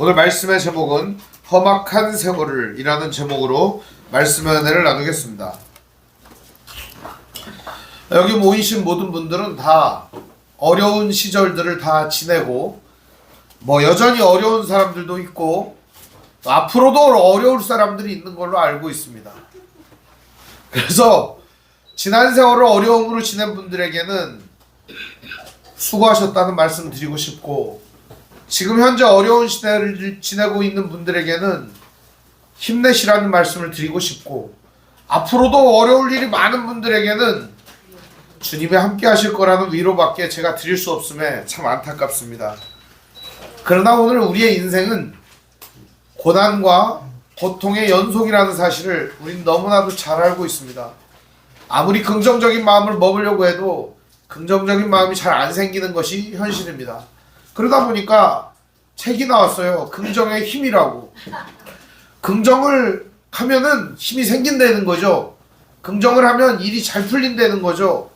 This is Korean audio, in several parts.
오늘 말씀의 제목은 험악한 세월을 이라는 제목으로 말씀의 은혜를 나누겠습니다. 여기 모이신 모든 분들은 다 어려운 시절들을 다 지내고 여전히 어려운 사람들도 있고 앞으로도 어려울 사람들이 있는 걸로 알고 있습니다. 그래서 지난 세월을 어려움으로 지낸 분들에게는 수고하셨다는 말씀 드리고 싶고, 지금 현재 어려운 시대를 지내고 있는 분들에게는 힘내시라는 말씀을 드리고 싶고, 앞으로도 어려울 일이 많은 분들에게는 주님이 함께 하실 거라는 위로밖에 제가 드릴 수 없음에 참 안타깝습니다. 그러나 오늘 우리의 인생은 고난과 고통의 연속이라는 사실을 우린 너무나도 잘 알고 있습니다. 아무리 긍정적인 마음을 먹으려고 해도 긍정적인 마음이 잘 안 생기는 것이 현실입니다. 그러다 보니까 책이 나왔어요. 긍정의 힘이라고. 긍정을 하면은 힘이 생긴다는 거죠. 긍정을 하면 일이 잘 풀린다는 거죠.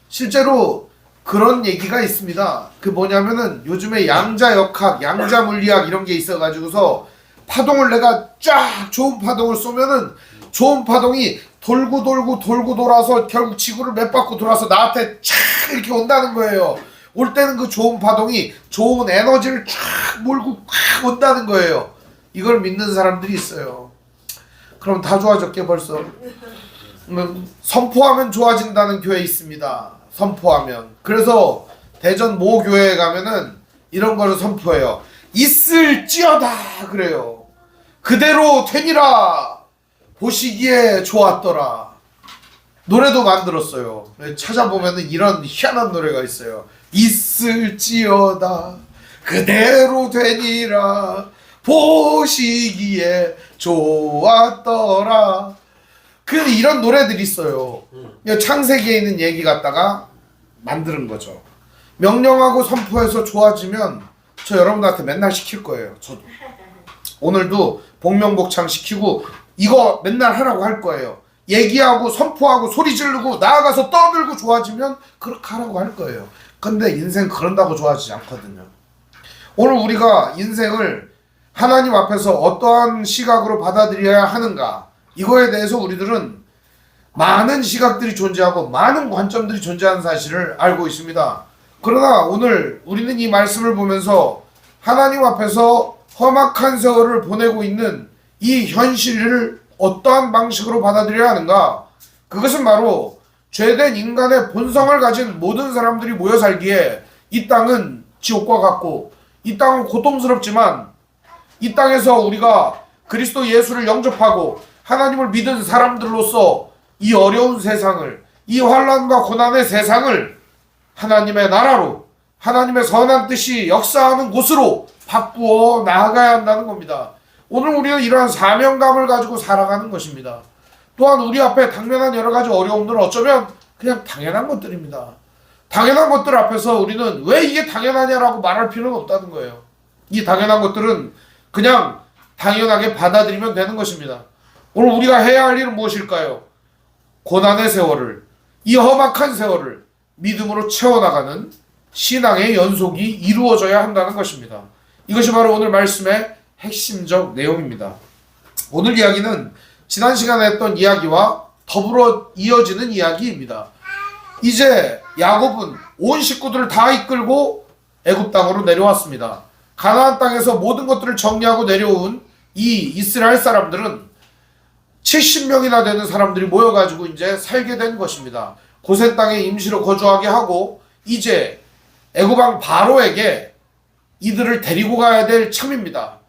실제로 그런 얘기가 있습니다. 그 뭐냐면은 요즘에 양자역학, 양자물리학 이런 게 있어가지고서 파동을 내가 쫙 좋은 파동을 쏘면은 좋은 파동이 돌고 돌아서 결국 지구를 몇 바퀴 돌아서 나한테 촥 이렇게 온다는 거예요. 올 때는 그 좋은 파동이 좋은 에너지를 쫙 몰고 콱 온다는 거예요. 이걸 믿는 사람들이 있어요. 그럼 다 좋아졌게 벌써. 선포하면 좋아진다는 교회 있습니다. 선포하면. 그래서 대전 모 교회에 가면은 이런 거를 선포해요. 있을지어다 그래요. 그대로 되니라. 보시기에 좋았더라. 노래도 만들었어요. 찾아보면은 이런 희한한 노래가 있어요. 있을지어다 그대로 되니라 보시기에 좋았더라. 이런 노래들이 있어요. 창세기에 있는 얘기 갖다가 만드는 거죠. 명령하고 선포해서 좋아지면 저 여러분들한테 맨날 시킬 거예요. 저도 오늘도 복명복창 시키고 이거 맨날 하라고 할 거예요. 얘기하고 선포하고 소리 지르고 나아가서 떠들고 좋아지면 그렇게 하라고 할 거예요. 근데 인생 그런다고 좋아지지 않거든요. 오늘 우리가 인생을 하나님 앞에서 어떠한 시각으로 받아들여야 하는가, 이거에 대해서 우리들은 많은 시각들이 존재하고 많은 관점들이 존재하는 사실을 알고 있습니다. 그러나 오늘 우리는 이 말씀을 보면서 하나님 앞에서 험악한 세월을 보내고 있는 이 현실을 어떠한 방식으로 받아들여야 하는가, 그것은 바로 죄된 인간의 본성을 가진 모든 사람들이 모여 살기에 이 땅은 지옥과 같고 이 땅은 고통스럽지만 이 땅에서 우리가 그리스도 예수를 영접하고 하나님을 믿은 사람들로서 이 어려운 세상을, 이 환난과 고난의 세상을 하나님의 나라로, 하나님의 선한 뜻이 역사하는 곳으로 바꾸어 나아가야 한다는 겁니다. 오늘 우리는 이러한 사명감을 가지고 살아가는 것입니다. 또한 우리 앞에 당면한 여러 가지 어려움들은 어쩌면 그냥 당연한 것들입니다. 당연한 것들 앞에서 우리는 왜 이게 당연하냐라고 말할 필요는 없다는 거예요. 이 당연한 것들은 그냥 당연하게 받아들이면 되는 것입니다. 오늘 우리가 해야 할 일은 무엇일까요? 고난의 세월을, 이 험악한 세월을 믿음으로 채워나가는 신앙의 연속이 이루어져야 한다는 것입니다. 이것이 바로 오늘 말씀의 핵심적 내용입니다. 오늘 이야기는 지난 시간에 했던 이야기와 더불어 이어지는 이야기입니다. 이제 야곱은 온 식구들을 다 이끌고 애굽 땅으로 내려왔습니다. 가나안 땅에서 모든 것들을 정리하고 내려온 이 이스라엘 사람들은 70명이나 되는 사람들이 모여가지고 이제 살게 된 것입니다. 고센 땅에 임시로 거주하게 하고 이제 애굽 왕 바로에게 이들을 데리고 가야 될 참입니다.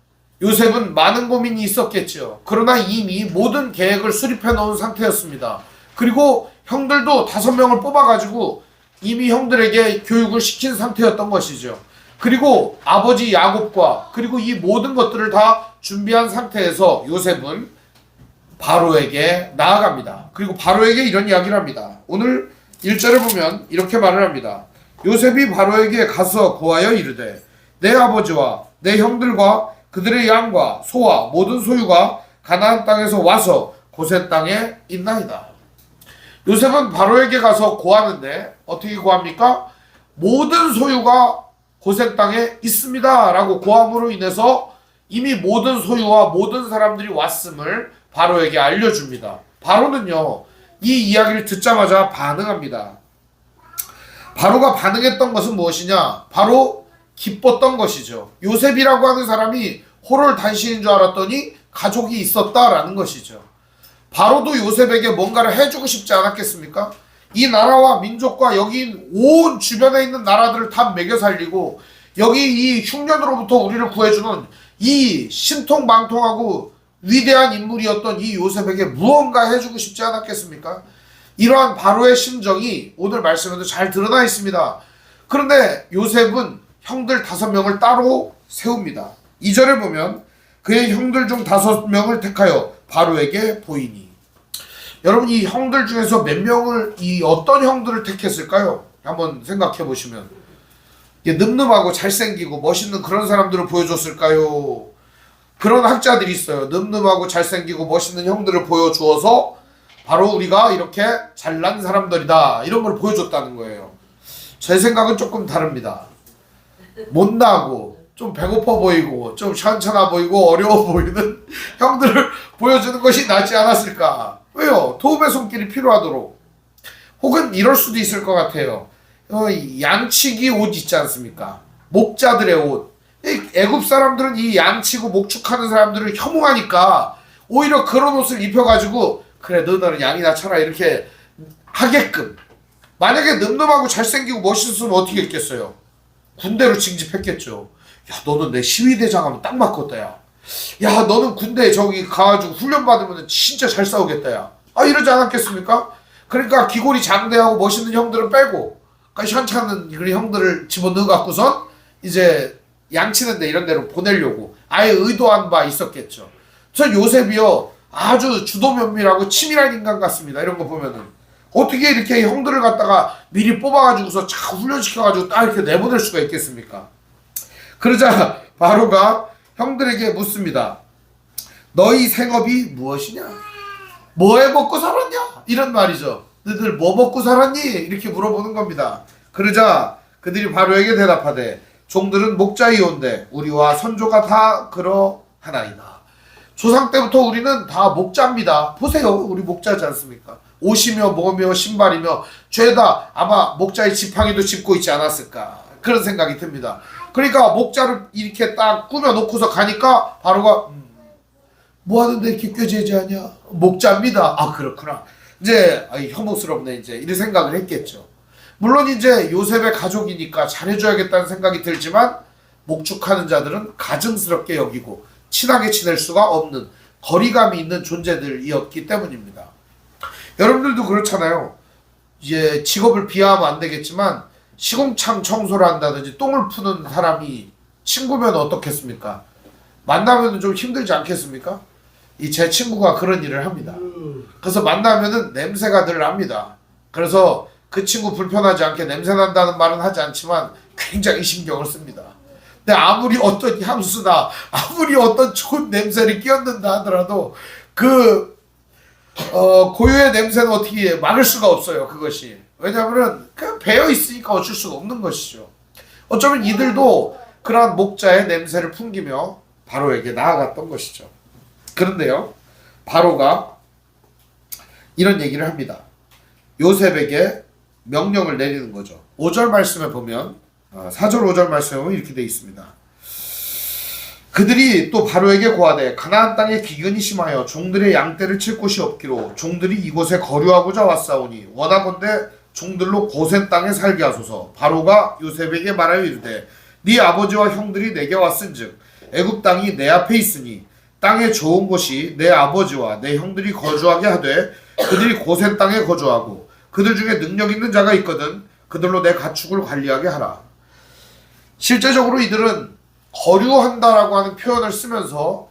요셉은 많은 고민이 있었겠죠. 그러나 이미 모든 계획을 수립해 놓은 상태였습니다. 그리고 형들도 5명을 뽑아가지고 이미 형들에게 교육을 시킨 상태였던 것이죠. 그리고 아버지 야곱과 그리고 이 모든 것들을 다 준비한 상태에서 요셉은 바로에게 나아갑니다. 그리고 바로에게 이런 이야기를 합니다. 오늘 1절을 보면 이렇게 말을 합니다. 요셉이 바로에게 가서 고하여 이르되 내 아버지와 내 형들과 그들의 양과 소와 모든 소유가 가나안 땅에서 와서 고센 땅에 있나이다. 요셉은 바로에게 가서 고하는데 어떻게 고합니까? 모든 소유가 고센 땅에 있습니다 라고 고함으로 인해서 이미 모든 소유와 모든 사람들이 왔음을 바로에게 알려줍니다. 바로는요, 이 이야기를 듣자마자 반응합니다. 바로가 반응했던 것은 무엇이냐? 바로 기뻤던 것이죠. 요셉이라고 하는 사람이 호롤 단신인 줄 알았더니 가족이 있었다라는 것이죠. 바로도 요셉에게 뭔가를 해주고 싶지 않았겠습니까? 이 나라와 민족과 여기 온 주변에 있는 나라들을 다 먹여 살리고 여기 이 흉년으로부터 우리를 구해주는 이 신통망통하고 위대한 인물이었던 이 요셉에게 무언가 해주고 싶지 않았겠습니까? 이러한 바로의 심정이 오늘 말씀에도 잘 드러나 있습니다. 그런데 요셉은 형들 5명을 따로 세웁니다. 2절에 보면 그의 형들 중 5명을 택하여 바로에게 보이니. 여러분, 이 형들 중에서 몇 명을, 이 어떤 형들을 택했을까요? 한번 생각해 보시면 늠름하고 잘생기고 멋있는 그런 사람들을 보여줬을까요? 그런 학자들이 있어요. 늠름하고 잘생기고 멋있는 형들을 보여주어서 바로 우리가 이렇게 잘난 사람들이다 이런 걸 보여줬다는 거예요. 제 생각은 조금 다릅니다. 못나고 좀 배고파 보이고 좀 시원찮아 보이고 어려워 보이는 형들을 보여주는 것이 낫지 않았을까? 왜요? 도움의 손길이 필요하도록. 혹은 이럴 수도 있을 것 같아요. 양치기 옷 있지 않습니까? 목자들의 옷. 애굽 사람들은 이 양치고 목축하는 사람들을 혐오하니까 오히려 그런 옷을 입혀가지고 그래 너는 양이나 쳐라 이렇게 하게끔. 만약에 늠름하고 잘생기고 멋있었으면 어떻게 했겠어요? 군대로 징집했겠죠. 야 너는 내 시위대장 하면 딱 맞겠다 야. 야 너는 군대에 저기 가가지고 훈련 받으면 진짜 잘 싸우겠다 야. 아 이러지 않았겠습니까? 그러니까 기골이 장대하고 멋있는 형들은 빼고 그러니까 현찮은 그런 형들을 집어넣어 갖고선 이제 양치는데 이런 데로 보내려고 아예 의도한 바 있었겠죠. 저 요셉이요 아주 주도 면밀하고 치밀한 인간 같습니다. 이런 거 보면은 어떻게 이렇게 형들을 갖다가 미리 뽑아가지고서 쫙 훈련시켜가지고 딱 이렇게 내보낼 수가 있겠습니까? 그러자 바로가 형들에게 묻습니다. 너희 생업이 무엇이냐? 뭐해 먹고 살았냐? 이런 말이죠. 너희들 뭐 먹고 살았니? 이렇게 물어보는 겁니다. 그러자 그들이 바로에게 대답하되 종들은 목자이온데 우리와 선조가 다 그러하나이다. 조상 때부터 우리는 다 목자입니다. 보세요. 우리 목자지 않습니까? 옷이며 뭐며 신발이며 죄다 아마 목자의 지팡이도 짚고 있지 않았을까 그런 생각이 듭니다. 그러니까 목자를 이렇게 딱 꾸며놓고서 가니까 바로가 뭐 하는데 이렇게 꾀죄죄하냐? 목자입니다. 아 그렇구나. 이제 혐오스럽네 이제 이런 생각을 했겠죠. 물론 이제 요셉의 가족이니까 잘해줘야겠다는 생각이 들지만 목축하는 자들은 가증스럽게 여기고 친하게 지낼 수가 없는 거리감이 있는 존재들이었기 때문입니다. 여러분들도 그렇잖아요. 이제 직업을 비하하면 안 되겠지만 시궁창 청소를 한다든지 똥을 푸는 사람이 친구면 어떻겠습니까? 만나면 좀 힘들지 않겠습니까? 제 친구가 그런 일을 합니다. 그래서 만나면은 냄새가 늘 납니다. 그래서 그 친구 불편하지 않게 냄새 난다는 말은 하지 않지만 굉장히 신경을 씁니다. 근데 아무리 어떤 향수나 아무리 어떤 좋은 냄새를 끼얹는다 하더라도 그 고유의 냄새는 어떻게 막을 수가 없어요. 그것이. 왜냐하면 그냥 배어 있으니까 어쩔 수가 없는 것이죠. 어쩌면 이들도 그러한 목자의 냄새를 풍기며 바로에게 나아갔던 것이죠. 그런데요. 바로가 이런 얘기를 합니다. 요셉에게 명령을 내리는 거죠. 5절 말씀에 보면 4절 5절 말씀에 보면 이렇게 되어 있습니다. 그들이 또 바로에게 고하되 가나안 땅에 기근이 심하여 종들의 양떼를 칠 곳이 없기로 종들이 이곳에 거류하고자 왔사오니 원하건대 종들로 고센 땅에 살게 하소서. 바로가 요셉에게 말하여 이르되 네 아버지와 형들이 내게 왔은즉 애굽 땅이 내 앞에 있으니 땅에 좋은 곳이 내 아버지와 내 형들이 거주하게 하되 그들이 고센 땅에 거주하고 그들 중에 능력 있는 자가 있거든 그들로 내 가축을 관리하게 하라. 실제적으로 이들은 거류한다라고 하는 표현을 쓰면서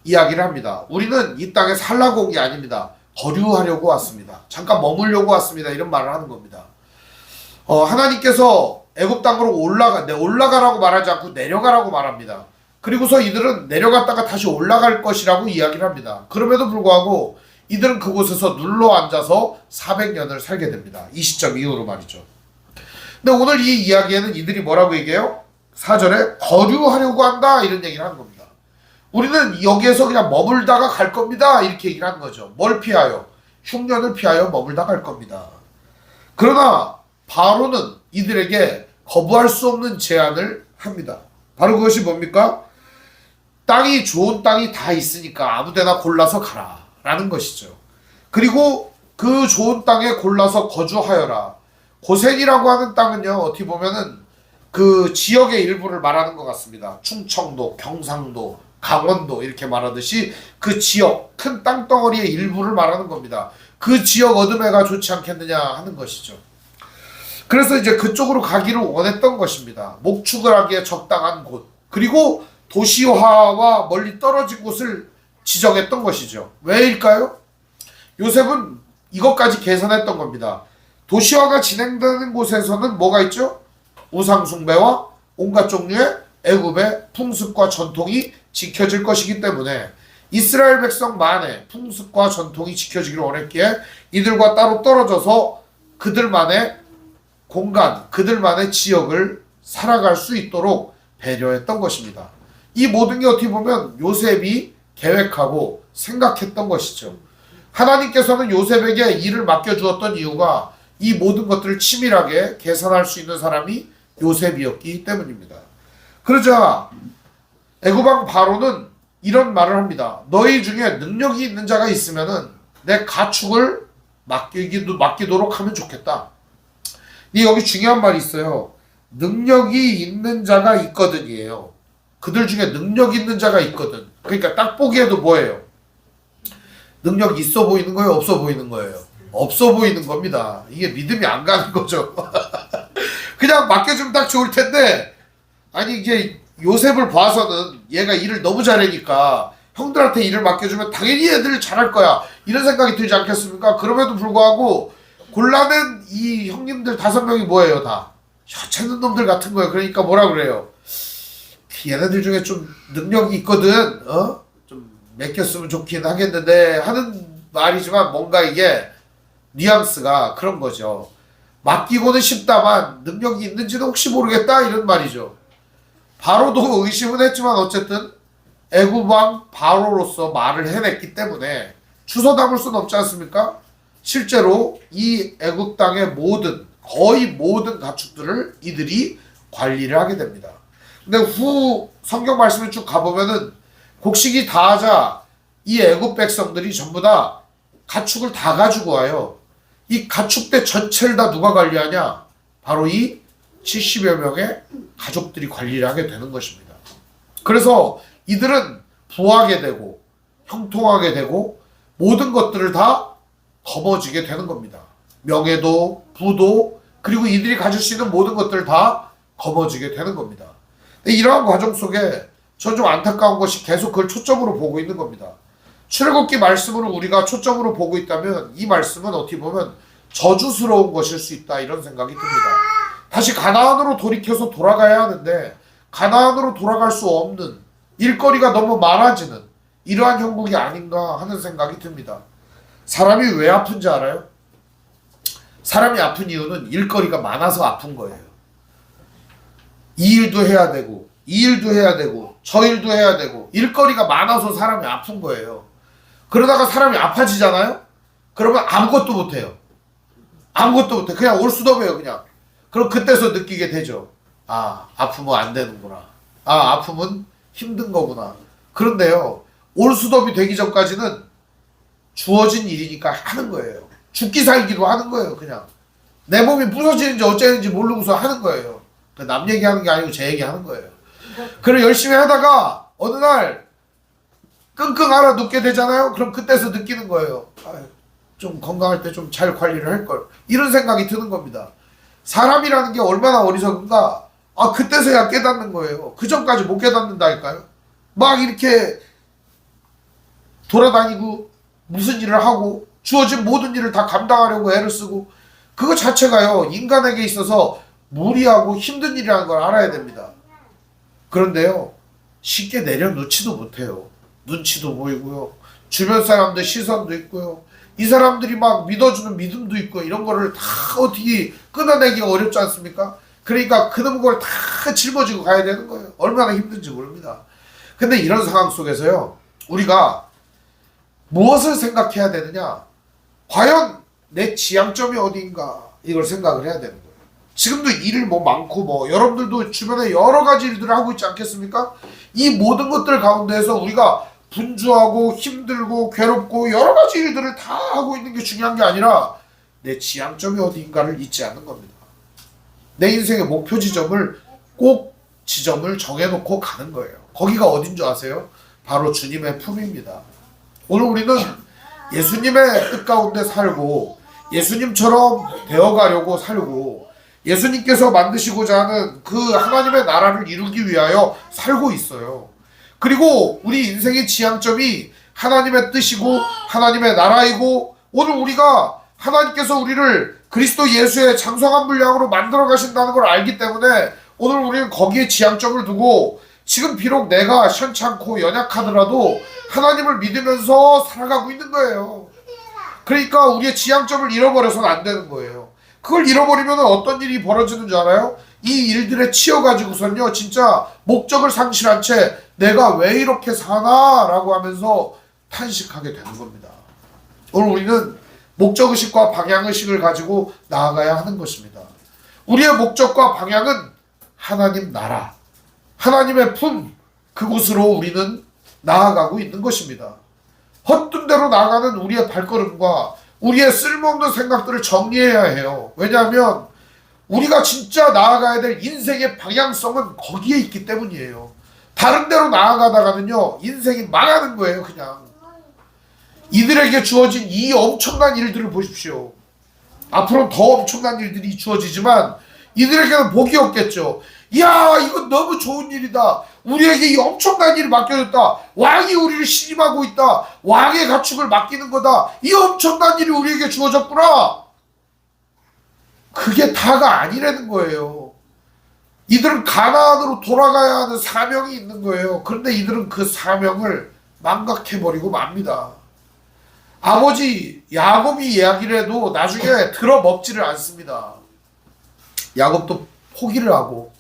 이야기를 합니다. 우리는 이 땅에 살라고 온 게 아닙니다. 거류하려고 왔습니다. 잠깐 머물려고 왔습니다. 이런 말을 하는 겁니다. 하나님께서 애굽 땅으로 올라가라고 말하지 않고 내려가라고 말합니다. 그리고서 이들은 내려갔다가 다시 올라갈 것이라고 이야기를 합니다. 그럼에도 불구하고 이들은 그곳에서 눌러 앉아서 400년을 살게 됩니다. 이 시점 이후로 말이죠. 근데 오늘 이 이야기에는 이들이 뭐라고 얘기해요? 4절에 거류하려고 한다 이런 얘기를 하는 겁니다. 우리는 여기에서 그냥 머물다가 갈 겁니다. 이렇게 얘기를 하는 거죠. 뭘 피하여? 흉년을 피하여 머물다 갈 겁니다. 그러나 바로는 이들에게 거부할 수 없는 제안을 합니다. 바로 그것이 뭡니까? 땅이 좋은 땅이 다 있으니까 아무데나 골라서 가라 라는 것이죠. 그리고 그 좋은 땅에 골라서 거주하여라. 고센이라고 하는 땅은요, 어떻게 보면은 그 지역의 일부를 말하는 것 같습니다. 충청도, 경상도, 강원도 이렇게 말하듯이 그 지역, 큰 땅덩어리의 일부를 말하는 겁니다. 그 지역 얻음에가 좋지 않겠느냐 하는 것이죠. 그래서 이제 그쪽으로 가기를 원했던 것입니다. 목축을 하기에 적당한 곳, 그리고 도시화와 멀리 떨어진 곳을 지정했던 것이죠. 왜일까요? 요셉은 이것까지 계산했던 겁니다. 도시화가 진행되는 곳에서는 뭐가 있죠? 우상숭배와 온갖 종류의 애굽의 풍습과 전통이 지켜질 것이기 때문에 이스라엘 백성만의 풍습과 전통이 지켜지기를 원했기에 이들과 따로 떨어져서 그들만의 공간, 그들만의 지역을 살아갈 수 있도록 배려했던 것입니다. 이 모든 게 어떻게 보면 요셉이 계획하고 생각했던 것이죠. 하나님께서는 요셉에게 일을 맡겨주었던 이유가 이 모든 것들을 치밀하게 계산할 수 있는 사람이 요셉이었기 때문입니다. 그러자 애굽왕 바로는 이런 말을 합니다. 너희 중에 능력이 있는 자가 있으면은 내 가축을 맡기도록 하면 좋겠다. 여기 중요한 말이 있어요. 능력이 있는 자가 있거든이에요. 그들 중에 능력 있는 자가 있거든. 그러니까 딱 보기에도 뭐예요? 능력 있어 보이는 거예요? 없어 보이는 거예요? 없어 보이는 겁니다. 이게 믿음이 안 가는 거죠. 그냥 맡겨주면 딱 좋을 텐데, 아니 이게 요셉을 봐서는 얘가 일을 너무 잘하니까 형들한테 일을 맡겨주면 당연히 애들 잘할 거야 이런 생각이 들지 않겠습니까? 그럼에도 불구하고 골라낸 이 형님들 5명이 뭐예요? 다 혀채는 놈들 같은 거예요. 그러니까 뭐라 그래요? 얘네들 중에 좀 능력이 있거든, 좀 맡겼으면 좋긴 하겠는데 하는 말이지만 뭔가 이게 뉘앙스가 그런 거죠. 맡기고는 싶다만 능력이 있는지는 혹시 모르겠다 이런 말이죠. 바로도 의심은 했지만 어쨌든 애굽 왕 바로로서 말을 해냈기 때문에 주워 담을 수는 없지 않습니까? 실제로 이 애굽 땅의 거의 모든 가축들을 이들이 관리를 하게 됩니다. 근데 후 성경 말씀을 쭉 가보면은 곡식이 다 하자 이 애굽 백성들이 전부 다 가축을 다 가지고 와요. 이 가축대 전체를 다 누가 관리하냐? 바로 이 70여 명의 가족들이 관리를 하게 되는 것입니다. 그래서 이들은 부하게 되고 형통하게 되고 모든 것들을 다 거머쥐게 되는 겁니다. 명예도 부도 그리고 이들이 가질 수 있는 모든 것들을 다 거머쥐게 되는 겁니다. 이러한 과정 속에 전 좀 안타까운 것이 계속 그걸 초점으로 보고 있는 겁니다. 출애굽기 말씀으로 우리가 초점으로 보고 있다면 이 말씀은 어떻게 보면 저주스러운 것일 수 있다 이런 생각이 듭니다. 다시 가나안으로 돌이켜서 돌아가야 하는데 가나안으로 돌아갈 수 없는 일거리가 너무 많아지는 이러한 형국이 아닌가 하는 생각이 듭니다. 사람이 왜 아픈지 알아요? 사람이 아픈 이유는 일거리가 많아서 아픈 거예요. 이 일도 해야 되고 이 일도 해야 되고 저 일도 해야 되고 일거리가 많아서 사람이 아픈 거예요. 그러다가 사람이 아파지잖아요? 그러면 아무것도 못해요. 아무것도 못해. 그냥 올수더해요 그냥. 그럼 그때서 느끼게 되죠. 아, 아프면 안 되는구나. 아, 아프면 힘든 거구나. 그런데요, 올수덥이 되기 전까지는 주어진 일이니까 하는 거예요. 죽기 살기도 하는 거예요, 그냥. 내 몸이 부서지는지 어쩌는지 모르고서 하는 거예요. 남 얘기하는 게 아니고 제 얘기하는 거예요. 그래 열심히 하다가 어느 날 끙끙 앓아 눕게 되잖아요. 그럼 그때서 느끼는 거예요. 아유, 좀 건강할 때 좀 잘 관리를 할 걸. 이런 생각이 드는 겁니다. 사람이라는 게 얼마나 어리석은가. 아, 그때서야 깨닫는 거예요. 그 전까지 못 깨닫는다니까요. 막 이렇게 돌아다니고 무슨 일을 하고 주어진 모든 일을 다 감당하려고 애를 쓰고 그거 자체가요 인간에게 있어서 무리하고 힘든 일이라는 걸 알아야 됩니다. 그런데요 쉽게 내려놓지도 못해요. 눈치도 보이고요 주변 사람들 시선도 있고요 이 사람들이 막 믿어주는 믿음도 있고 이런 거를 다 어떻게 끊어내기가 어렵지 않습니까? 그러니까 그런 걸 다 짊어지고 가야 되는 거예요. 얼마나 힘든지 모릅니다. 근데 이런 상황 속에서요, 우리가 무엇을 생각해야 되느냐? 과연 내 지향점이 어디인가? 이걸 생각을 해야 되는 거예요. 지금도 일 많고 여러분들도 주변에 여러 가지 일들을 하고 있지 않겠습니까? 이 모든 것들 가운데에서 우리가 분주하고 힘들고 괴롭고 여러 가지 일들을 다 하고 있는 게 중요한 게 아니라 내 지향점이 어디인가를 잊지 않는 겁니다. 내 인생의 목표 지점을 꼭 지점을 정해놓고 가는 거예요. 거기가 어딘 줄 아세요? 바로 주님의 품입니다. 오늘 우리는 예수님의 뜻 가운데 살고 예수님처럼 되어가려고 살고 예수님께서 만드시고자 하는 그 하나님의 나라를 이루기 위하여 살고 있어요. 그리고 우리 인생의 지향점이 하나님의 뜻이고 하나님의 나라이고 오늘 우리가 하나님께서 우리를 그리스도 예수의 장성한 분량으로 만들어 가신다는 걸 알기 때문에 오늘 우리는 거기에 지향점을 두고 지금 비록 내가 현찮고 연약하더라도 하나님을 믿으면서 살아가고 있는 거예요. 그러니까 우리의 지향점을 잃어버려서는 안 되는 거예요. 그걸 잃어버리면 어떤 일이 벌어지는 줄 알아요? 이 일들에 치여가지고선요 진짜 목적을 상실한 채 내가 왜 이렇게 사나라고 하면서 탄식하게 되는 겁니다. 오늘 우리는 목적의식과 방향의식을 가지고 나아가야 하는 것입니다. 우리의 목적과 방향은 하나님 나라, 하나님의 품, 그곳으로 우리는 나아가고 있는 것입니다. 헛된 대로 나아가는 우리의 발걸음과 우리의 쓸모없는 생각들을 정리해야 해요. 왜냐하면 우리가 진짜 나아가야 될 인생의 방향성은 거기에 있기 때문이에요. 다른 데로 나아가다가는요 인생이 망하는 거예요. 그냥 이들에게 주어진 이 엄청난 일들을 보십시오. 앞으로는 더 엄청난 일들이 주어지지만 이들에게는 복이 없겠죠. 이야 이건 너무 좋은 일이다. 우리에게 이 엄청난 일이 맡겨졌다. 왕이 우리를 신임하고 있다. 왕의 가축을 맡기는 거다. 이 엄청난 일이 우리에게 주어졌구나. 그게 다가 아니라는 거예요. 이들은 가나안으로 돌아가야 하는 사명이 있는 거예요. 그런데 이들은 그 사명을 망각해버리고 맙니다. 아버지 야곱이 이야기를 해도 나중에 들어먹지를 않습니다. 야곱도 포기를 하고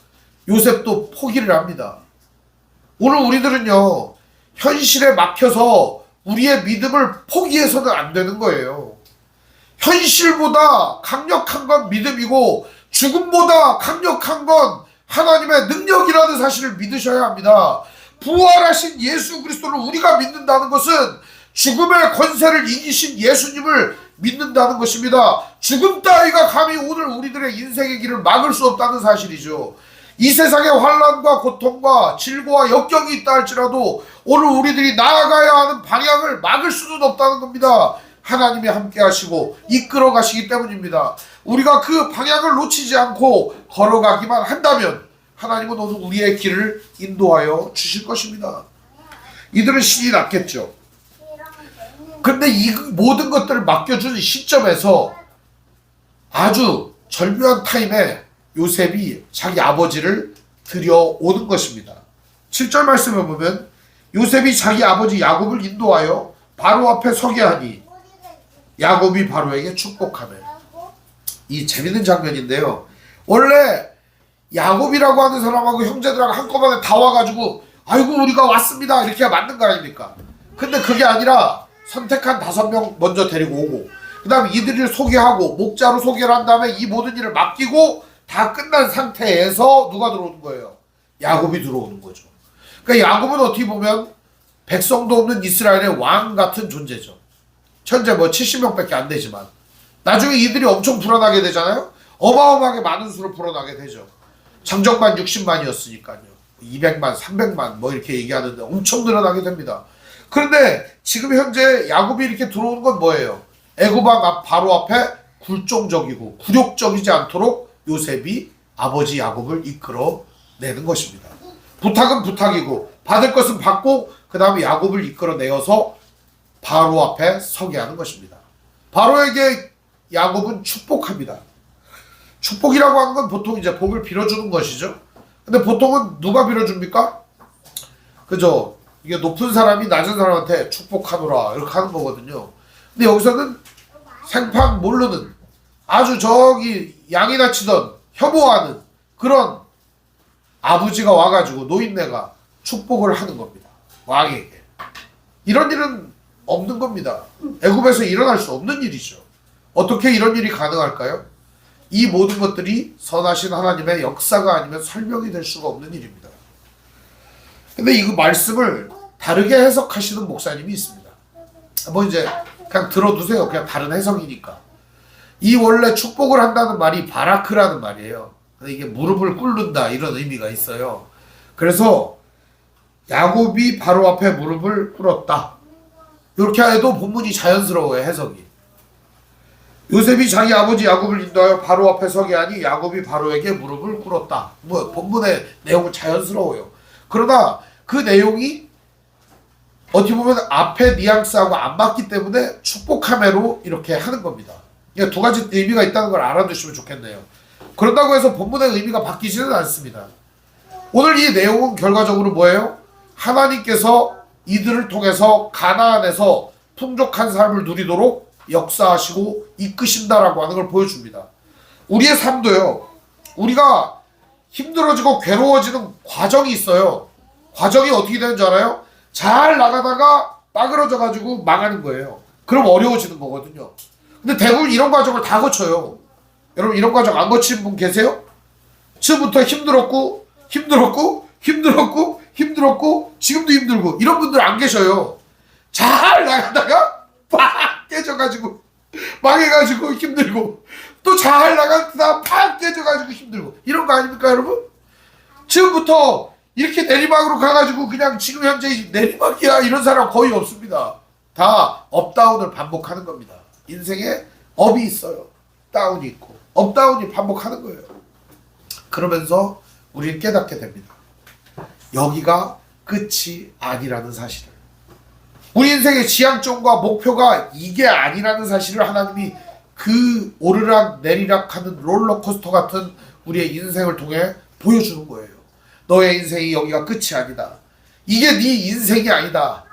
요셉도 포기를 합니다. 오늘 우리들은요 현실에 막혀서 우리의 믿음을 포기해서는 안 되는 거예요. 현실보다 강력한 건 믿음이고 죽음보다 강력한 건 하나님의 능력이라는 사실을 믿으셔야 합니다. 부활하신 예수 그리스도를 우리가 믿는다는 것은 죽음의 권세를 이기신 예수님을 믿는다는 것입니다. 죽음 따위가 감히 오늘 우리들의 인생의 길을 막을 수 없다는 사실이죠. 이 세상의 환난과 고통과 질고와 역경이 있다 할지라도 오늘 우리들이 나아가야 하는 방향을 막을 수는 없다는 겁니다. 하나님이 함께 하시고 이끌어 가시기 때문입니다. 우리가 그 방향을 놓치지 않고 걸어가기만 한다면 하나님은 오늘 우리의 길을 인도하여 주실 것입니다. 이들은 신이 났겠죠. 근데 이 모든 것들을 맡겨준 시점에서 아주 절묘한 타임에 요셉이 자기 아버지를 들여오는 것입니다. 7절 말씀을 보면 요셉이 자기 아버지 야곱을 인도하여 바로 앞에 서게 하니 야곱이 바로에게 축복하며. 이 재밌는 장면인데요. 원래 야곱이라고 하는 사람하고 형제들하고 한꺼번에 다 와가지고 아이고 우리가 왔습니다 이렇게 맞는 거 아닙니까? 근데 그게 아니라 선택한 5명 먼저 데리고 오고 그 다음에 이들을 소개하고 목자로 소개를 한 다음에 이 모든 일을 맡기고 다 끝난 상태에서 누가 들어오는 거예요? 야곱이 들어오는 거죠. 그러니까 야곱은 어떻게 보면 백성도 없는 이스라엘의 왕 같은 존재죠. 현재 70명밖에 안 되지만 나중에 이들이 엄청 불어나게 되잖아요. 어마어마하게 많은 수로 불어나게 되죠. 장정만 60만이었으니까요. 200만, 300만 이렇게 얘기하는데 엄청 늘어나게 됩니다. 그런데 지금 현재 야곱이 이렇게 들어오는 건 뭐예요? 애굽 왕 바로 앞에 굴종적이고 굴욕적이지 않도록 요셉이 아버지 야곱을 이끌어 내는 것입니다. 부탁은 부탁이고 받을 것은 받고 그 다음에 야곱을 이끌어 내어서 바로 앞에 서게 하는 것입니다. 바로에게 야곱은 축복합니다. 축복이라고 하는 건 보통 이제 복을 빌어주는 것이죠. 근데 보통은 누가 빌어줍니까? 그죠? 이게 높은 사람이 낮은 사람한테 축복하노라 이렇게 하는 거거든요. 근데 여기서는 생판 모르는 아주 저기 양이나 치던 혐오하는 그런 아버지가 와가지고 노인네가 축복을 하는 겁니다. 왕에게. 이런 일은 없는 겁니다. 애굽에서 일어날 수 없는 일이죠. 어떻게 이런 일이 가능할까요? 이 모든 것들이 선하신 하나님의 역사가 아니면 설명이 될 수가 없는 일입니다. 근데 이 말씀을 다르게 해석하시는 목사님이 있습니다. 뭐 이제 그냥 들어두세요. 그냥 다른 해석이니까. 이 원래 축복을 한다는 말이 바라크라는 말이에요. 이게 무릎을 꿇는다 이런 의미가 있어요. 그래서 야곱이 바로 앞에 무릎을 꿇었다. 이렇게 해도 본문이 자연스러워요. 해석이. 요셉이 자기 아버지 야곱을 인도하여 바로 앞에 서게 하니 야곱이 바로에게 무릎을 꿇었다. 뭐 본문의 내용은 자연스러워요. 그러나 그 내용이 어떻게 보면 앞에 뉘앙스하고 안 맞기 때문에 축복함으로 이렇게 하는 겁니다. 두 가지 의미가 있다는 걸 알아두시면 좋겠네요. 그런다고 해서 본문의 의미가 바뀌지는 않습니다. 오늘 이 내용은 결과적으로 뭐예요? 하나님께서 이들을 통해서 가나안에서 풍족한 삶을 누리도록 역사하시고 이끄신다라고 하는 걸 보여줍니다. 우리의 삶도요. 우리가 힘들어지고 괴로워지는 과정이 있어요. 과정이 어떻게 되는 줄 알아요? 잘 나가다가 빠그러져 가지고 망하는 거예요. 그럼 어려워지는 거거든요. 근데 대부분 이런 과정을 다 거쳐요. 여러분 이런 과정 안 거친 분 계세요? 처음부터 힘들었고 지금도 힘들고 이런 분들 안 계셔요. 잘 나가다가 팍 깨져가지고 망해가지고 힘들고 또 잘 나가다가 팍 깨져가지고 힘들고 이런 거 아닙니까 여러분? 지금부터 이렇게 내리막으로 가가지고 그냥 지금 현재 내리막이야 이런 사람 거의 없습니다. 다 업다운을 반복하는 겁니다. 인생에 업이 있어요. 다운이 있고 업다운이 반복하는 거예요. 그러면서 우리는 깨닫게 됩니다. 여기가 끝이 아니라는 사실을. 우리 인생의 지향점과 목표가 이게 아니라는 사실을 하나님이 그 오르락 내리락 하는 롤러코스터 같은 우리의 인생을 통해 보여주는 거예요. 너의 인생이 여기가 끝이 아니다. 이게 네 인생이 아니다.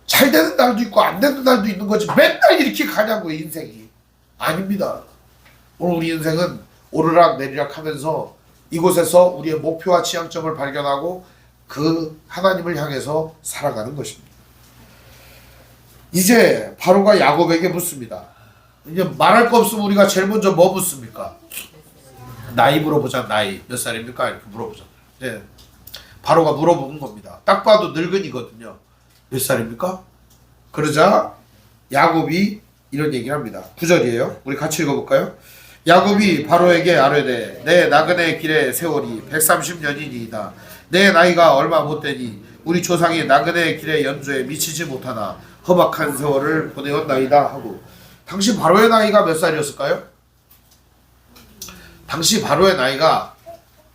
잘 되는 날도 있고 안 되는 날도 있는 거지 맨날 이렇게 가냐고요. 인생이 아닙니다. 오늘 우리 인생은 오르락 내리락 하면서 이곳에서 우리의 목표와 지향점을 발견하고 그 하나님을 향해서 살아가는 것입니다. 이제 바로가 야곱에게 묻습니다. 이제 말할 거 없으면 우리가 제일 먼저 뭐 묻습니까? 나이 물어보자. 나이 몇 살입니까? 이렇게 물어보자. 네. 바로가 물어보는 겁니다. 딱 봐도 늙은이거든요. 몇 살입니까? 그러자 야곱이 이런 얘기를 합니다. 9절이에요. 우리 같이 읽어볼까요? 야곱이 바로에게 아뢰되 내 나그네 길의 세월이 130년이니이다. 내 나이가 얼마 못되니 우리 조상이 나그네 길의 연조에 미치지 못하나 험악한 세월을 보내었나이다 하고. 당시 바로의 나이가 몇 살이었을까요? 당시 바로의 나이가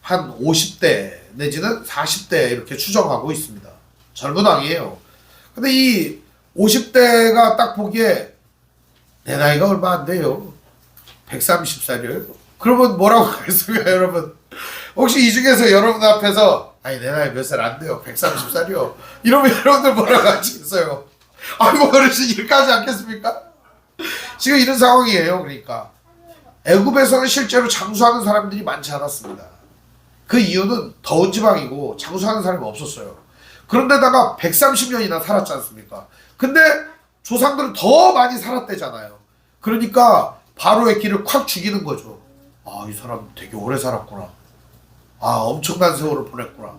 한 50대 내지는 40대 이렇게 추정하고 있습니다. 젊은 왕이에요. 근데 이 50대가 딱 보기에 내 나이가 얼마 안 돼요. 130살이에요. 그러면 뭐라고 하겠습니까 여러분? 혹시 이 중에서 여러분 앞에서 아니 내 나이 몇 살 안 돼요. 130살이요. 이러면 여러분들 뭐라고 하시겠어요? 아이고 어르신 이렇게 하지 않겠습니까? 지금 이런 상황이에요. 그러니까 애굽에서는 실제로 장수하는 사람들이 많지 않았습니다. 그 이유는 더운 지방이고 장수하는 사람이 없었어요. 그런데다가 130년이나 살았지 않습니까? 근데 조상들은 더 많이 살았대잖아요. 그러니까 바로의 길을 콱 죽이는 거죠. 아, 이 사람 되게 오래 살았구나. 아, 엄청난 세월을 보냈구나.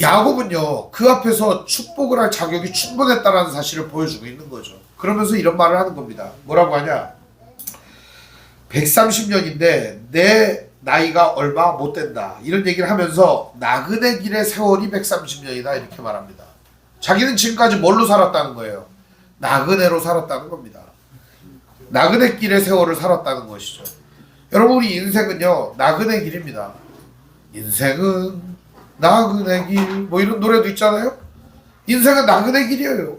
야곱은요, 그 앞에서 축복을 할 자격이 충분했다는 사실을 보여주고 있는 거죠. 그러면서 이런 말을 하는 겁니다. 뭐라고 하냐? 130년인데 내 나이가 얼마 못 된다. 이런 얘기를 하면서 나그네 길의 세월이 130년이다. 이렇게 말합니다. 자기는 지금까지 뭘로 살았다는 거예요? 나그네로 살았다는 겁니다. 나그네 길의 세월을 살았다는 것이죠. 여러분 우리 인생은요 나그네 길입니다. 인생은 나그네 길 뭐 이런 노래도 있잖아요. 인생은 나그네 길이에요.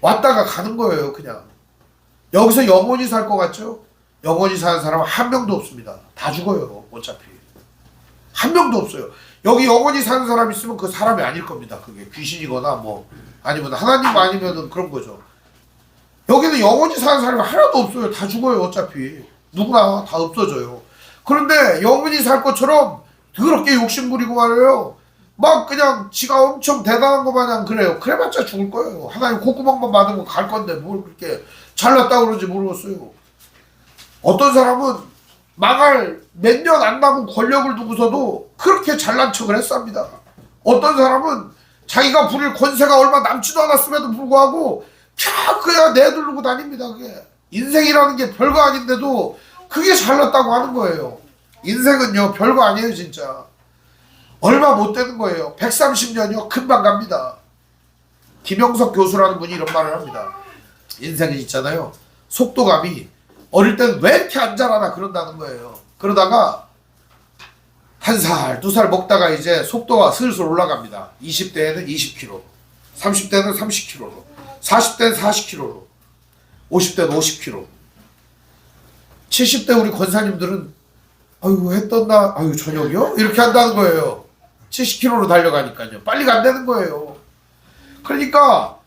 왔다가 가는 거예요. 그냥 여기서 영원히 살 것 같죠? 영원히 사는 사람은 한 명도 없습니다. 다 죽어요. 어차피 한 명도 없어요. 여기 영원히 사는 사람 있으면 그 사람이 아닐 겁니다. 그게 귀신이거나 뭐 아니면 하나님 아니면은 그런 거죠. 여기는 영원히 사는 사람이 하나도 없어요. 다 죽어요. 어차피 누구나 다 없어져요. 그런데 영원히 살 것처럼 더럽게 욕심 부리고 말해요. 막 그냥 지가 엄청 대단한 거 마냥 그래요. 그래봤자 죽을 거예요. 하나님 콧구멍만 맞으면 갈 건데 뭘 그렇게 잘났다고 그러는지 모르겠어요. 어떤 사람은 망할 몇 년 안 남은 권력을 두고서도 그렇게 잘난 척을 했습니다. 어떤 사람은 자기가 부릴 권세가 얼마 남지도 않았음에도 불구하고 그냥 내두르고 다닙니다. 그게 인생이라는 게 별거 아닌데도 그게 잘났다고 하는 거예요. 인생은요 별거 아니에요. 진짜 얼마 못 되는 거예요. 130년이요 금방 갑니다. 김영석 교수라는 분이 이런 말을 합니다. 인생이 있잖아요, 속도감이 어릴 때는 왜 이렇게 안 자라나 그런다는 거예요. 그러다가 한 살, 두 살 먹다가 이제 속도가 슬슬 올라갑니다. 20대에는 20km, 30대는 30km로, 40대는 40km로, 50대는 50km. 70대 우리 권사님들은 아유 했던나, 아유 저녁이요? 이렇게 한다는 거예요. 70km로 달려가니까요. 빨리 간다는 거예요. 그러니까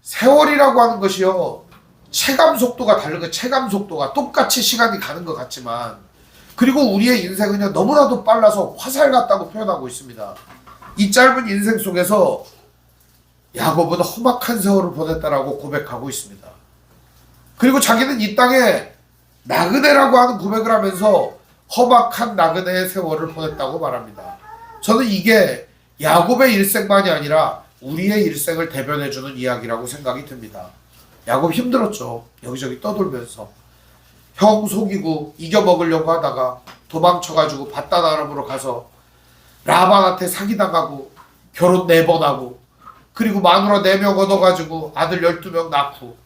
세월이라고 하는 것이요, 체감 속도가 다르고 체감 속도가 똑같이 시간이 가는 것 같지만, 그리고 우리의 인생은요 너무나도 빨라서 화살 같다고 표현하고 있습니다. 이 짧은 인생 속에서 야곱은 험악한 세월을 보냈다라고 고백하고 있습니다. 그리고 자기는 이 땅에 나그네라고 하는 고백을 하면서 험악한 나그네의 세월을 보냈다고 말합니다. 저는 이게 야곱의 일생만이 아니라 우리의 일생을 대변해주는 이야기라고 생각이 듭니다. 야곱 힘들었죠. 여기저기 떠돌면서 형 속이고 이겨먹으려고 하다가 도망쳐가지고 밧다나람으로 가서 라반한테 사기당하고 결혼 4번 하고, 그리고 마누라 4명 얻어가지고 아들 12명 낳고,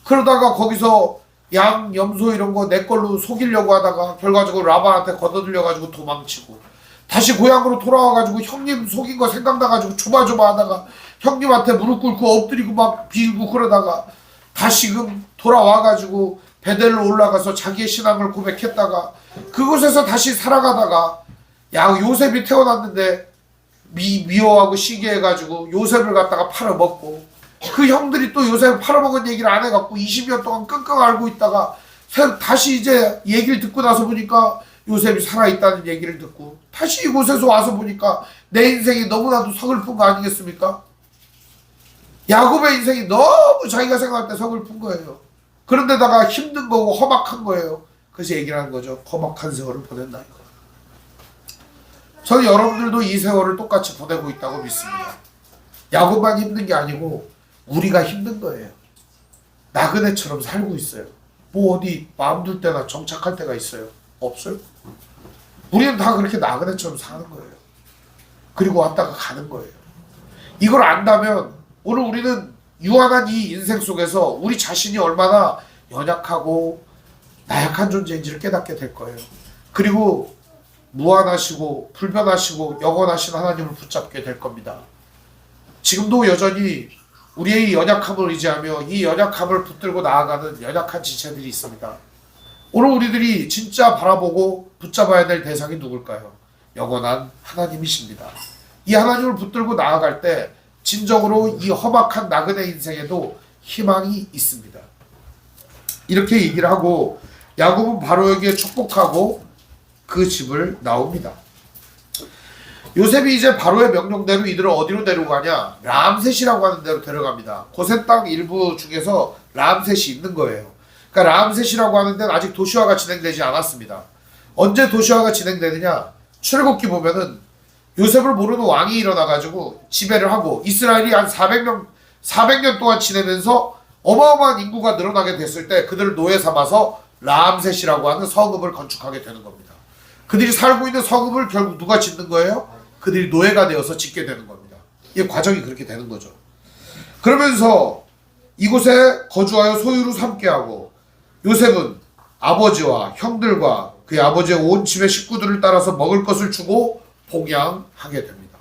그러다가 거기서 양, 염소 이런 거 내 걸로 속이려고 하다가 결과적으로 라반한테 걷어들려가지고 도망치고, 다시 고향으로 돌아와가지고 형님 속인 거 생각나가지고 조마조마 하다가 형님한테 무릎 꿇고 엎드리고 막 빌고, 그러다가 다시금 돌아와가지고 베델로 올라가서 자기의 신앙을 고백했다가 그곳에서 다시 살아가다가 요셉이 태어났는데 미워하고 시기해가지고 요셉을 갖다가 팔아먹고, 그 형들이 또 요셉을 팔아먹은 얘기를 안 해갖고 20년 동안 끙끙 앓고 있다가 다시 이제 얘기를 듣고 나서 보니까 요셉이 살아있다는 얘기를 듣고, 다시 이곳에서 와서 보니까 내 인생이 너무나도 서글픈 거 아니겠습니까? 야곱의 인생이 너무 자기가 생각할 때 서글픈 거예요. 그런데다가 힘든 거고 험악한 거예요. 그래서 얘기를 하는 거죠. 험악한 세월을 보낸다 이거. 저는 여러분들도 이 세월을 똑같이 보내고 있다고 믿습니다. 야곱만 힘든 게 아니고 우리가 힘든 거예요. 나그네처럼 살고 있어요. 뭐 어디 마음 둘 때나 정착할 때가 있어요? 없어요? 우리는 다 그렇게 나그네처럼 사는 거예요. 그리고 왔다가 가는 거예요. 이걸 안다면 오늘 우리는 유한한 이 인생 속에서 우리 자신이 얼마나 연약하고 나약한 존재인지를 깨닫게 될 거예요. 그리고 무한하시고 불변하시고 영원하신 하나님을 붙잡게 될 겁니다. 지금도 여전히 우리의 연약함을 의지하며 이 연약함을 붙들고 나아가는 연약한 지체들이 있습니다. 오늘 우리들이 진짜 바라보고 붙잡아야 될 대상이 누굴까요? 영원한 하나님이십니다. 이 하나님을 붙들고 나아갈 때 진정으로 이 험악한 나그네 인생에도 희망이 있습니다. 이렇게 얘기를 하고 야곱은 바로에게 축복하고 그 집을 나옵니다. 요셉이 이제 바로의 명령대로 이들을 어디로 데려가냐? 람셋이라고 하는 데로 데려갑니다. 고센 땅 일부 중에서 람셋이 있는 거예요. 그러니까 람셋이라고 하는 데는 아직 도시화가 진행되지 않았습니다. 언제 도시화가 진행되느냐? 출애굽기 보면은 요셉을 모르는 왕이 일어나가지고 지배를 하고 이스라엘이 한 400년 동안 지내면서 어마어마한 인구가 늘어나게 됐을 때 그들을 노예 삼아서 람셋이라고 하는 성읍을 건축하게 되는 겁니다. 그들이 살고 있는 성읍을 결국 누가 짓는 거예요? 그들이 노예가 되어서 짓게 되는 겁니다. 이 과정이 그렇게 되는 거죠. 그러면서 이곳에 거주하여 소유로 삼게 하고 요셉은 아버지와 형들과 그의 아버지의 온 집의 식구들을 따라서 먹을 것을 주고 봉양하게 됩니다.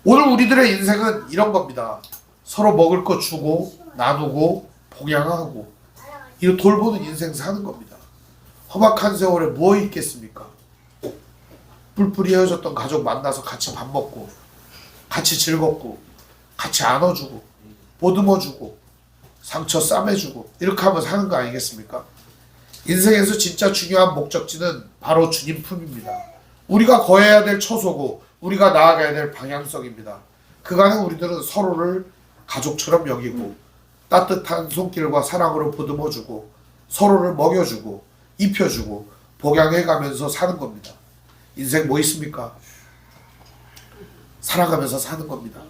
오늘 우리들의 인생은 이런 겁니다. 서로 먹을 것 주고 나누고 봉양하고 이런 돌보는 인생 사는 겁니다. 험악한 세월에 뭐 있겠습니까? 뿔뿔이 헤어졌던 가족 만나서 같이 밥 먹고 같이 즐겁고 같이 안아주고 보듬어주고 상처 싸매주고 이렇게 하면 사는 거 아니겠습니까? 인생에서 진짜 중요한 목적지는 바로 주님 품입니다. 우리가 거해야 될 처소고 우리가 나아가야 될 방향성입니다. 그간에 우리들은 서로를 가족처럼 여기고 따뜻한 손길과 사랑으로 보듬어주고 서로를 먹여주고 입혀주고 복양해가면서 사는 겁니다. 인생 뭐 있습니까? 살아가면서 사는 겁니다.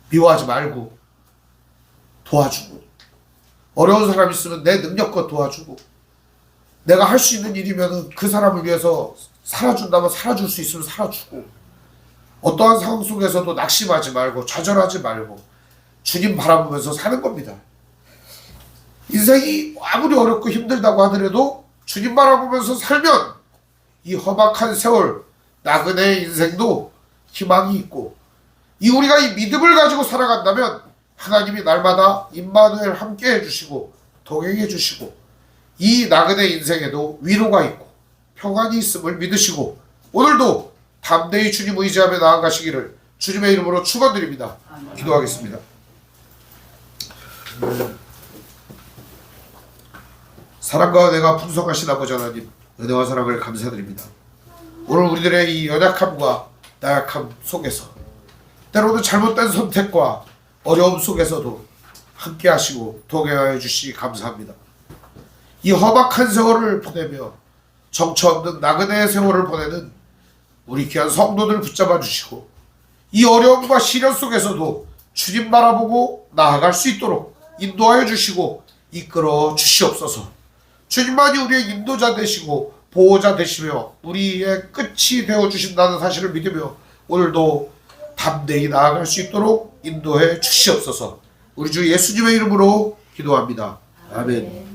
미워하지 말고 도와주고 어려운 사람 있으면 내 능력껏 도와주고 내가 할 수 있는 일이면 그 사람을 위해서 살아준다면 살아줄 수 있으면 살아주고 어떠한 상황 속에서도 낙심하지 말고 좌절하지 말고 주님 바라보면서 사는 겁니다. 인생이 아무리 어렵고 힘들다고 하더라도 주님 바라보면서 살면 이 험악한 세월 나그네의 인생도 희망이 있고 우리가 이 믿음을 가지고 살아간다면 하나님이 날마다 임마누엘 함께 해주시고 동행해 주시고 이 나그네 인생에도 위로가 있고 평안이 있음을 믿으시고 오늘도 담대히 주님 의지하며 나아가시기를 주님의 이름으로 축원드립니다. 기도하겠습니다. 사랑과 은혜가 풍성하신 아버지 하나님, 은혜와 사랑을 감사드립니다. 오늘 우리들의 이 연약함과 나약함 속에서 때로는 잘못된 선택과 어려움 속에서도 함께 하시고 동행하여 주시기 감사합니다. 이 험악한 세월을 보내며 정처 없는 나그네의 세월을 보내는 우리 귀한 성도들 붙잡아 주시고 이 어려움과 시련 속에서도 주님 바라보고 나아갈 수 있도록 인도하여 주시고 이끌어 주시옵소서. 주님만이 우리의 인도자 되시고 보호자 되시며 우리의 끝이 되어 주신다는 사실을 믿으며 오늘도 담대히 나아갈 수 있도록 인도해 주시옵소서. 우리 주 예수님의 이름으로 기도합니다. 아멘.